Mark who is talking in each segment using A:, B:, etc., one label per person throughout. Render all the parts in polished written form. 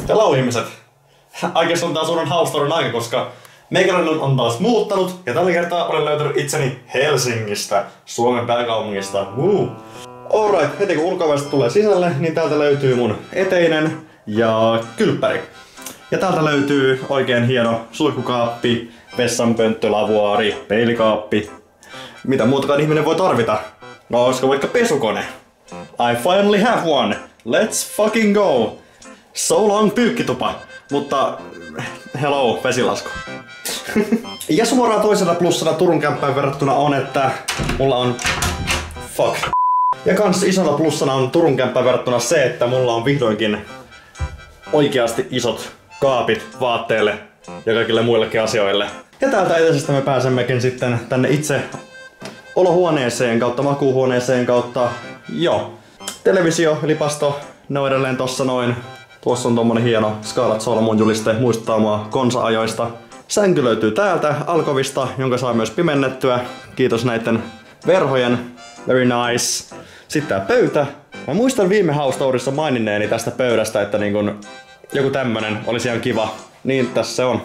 A: Hello ihmiset! Oikeesti on taas uuden haustorin aika, koska meikäläinen on taas muuttanut ja tällä kertaa olen löytänyt itseni Helsingistä, Suomen pääkaupungista. Alright, heti kun ulkoavasta tulee sisälle, niin täältä löytyy mun eteinen ja kylppäri. Ja täältä löytyy oikein hieno suihkukaappi, vessanpönttö, lavuaari, peilikaappi. Mitä muutakaan ihminen voi tarvita? No olisiko vaikka pesukone? I finally have one! Let's fucking go! So long pyykkitupa, mutta hello vesilasku. Ja suoraan toisena plussana Turun kämppään verrattuna on, että mulla on Ja kans isona plussana on Turun kämppään verrattuna se, että mulla on vihdoinkin oikeasti isot kaapit vaatteille ja kaikille muillekin asioille. Ja täältä eteisestä me pääsemmekin sitten tänne itse olohuoneeseen kautta makuuhuoneeseen kautta televisio, lipasto, ne on edelleen tossa noin. Tuossa on tommonen hieno Scarlett Solomon juliste, muistuttaa mua konsa-ajoista. Sänky löytyy täältä Alkovista, jonka saa myös pimennettyä. Kiitos näitten verhojen. Very nice. Sitten tää pöytä. Mä muistan viime House Tourissa maininneeni tästä pöydästä, että niin kun joku tämmönen olisi ihan kiva. Niin tässä se on.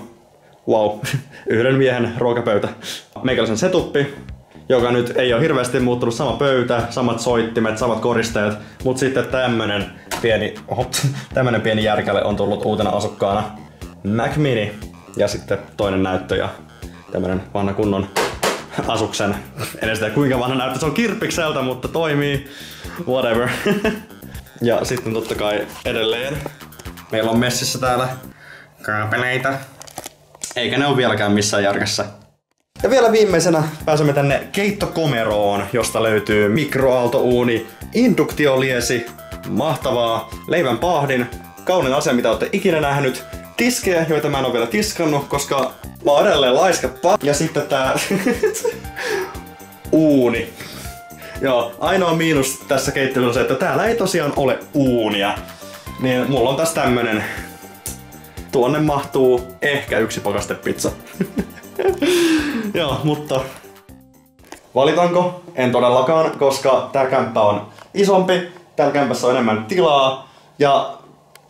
A: Wow. Yhden miehen ruokapöytä. Meikäläisen setuppi, joka nyt ei ole hirveästi muuttunut, sama pöytä, samat soittimet, samat koristeet, mut sitten tämmönen pieni järkäle on tullut uutena asukkaana. Mac Mini ja sitten toinen näyttö ja tämmönen vanha kunnon Asuksen. En edes tiedä kuinka vanha näyttö, se on kirppikseltä, mutta toimii. Whatever. Ja sitten totta kai edelleen meillä on messissä täällä kaapeleita. Eikä ne ole vieläkään missään järkässä. Ja vielä viimeisenä pääsemme tänne keittokomeroon, josta löytyy mikroaaltouuni, induktioliesi, mahtavaa, leivän pahdin, kaunein asia mitä olette ikinä nähnyt, tiskejä, joita mä en ole vielä tiskannut, koska mä oon edelleen laiskappa. Ja sitten tää uuni. Joo, ainoa miinus tässä keittiössä on se, että täällä ei tosiaan ole uunia. Niin mulla on tässä tämmönen. Tuonne mahtuu ehkä yksi pakastepizza. Joo, mutta valitanko? En todellakaan, koska tää kämppä on isompi, täällä kämpässä on enemmän tilaa ja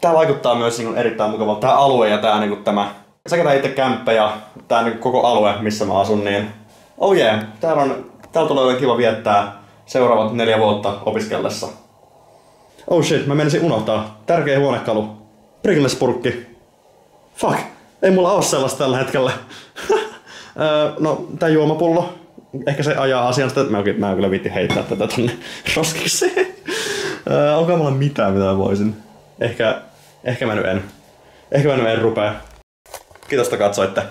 A: tää vaikuttaa myös erittäin mukavalta. Tää alue ja tää tämä sekä tää itse kämppä ja tää koko alue, missä mä asun, niin oh yeah, täällä tulee olemaan kiva viettää seuraavat 4 vuotta opiskellessa. Oh shit, mä menisin unohtaa. Tärkeä huonekalu. Pringles-purkki. Fuck, ei mulla oo sellaista tällä hetkellä. No, tää juomapullo. Ehkä se ajaa asian sitä, että mä en kyllä viitti heittää tätä tonne roskikseen. Onko mulla mitään, mitä mä voisin? Ehkä mä nyt en. Ehkä mä nyt en rupea. Kiitos, että katsoitte.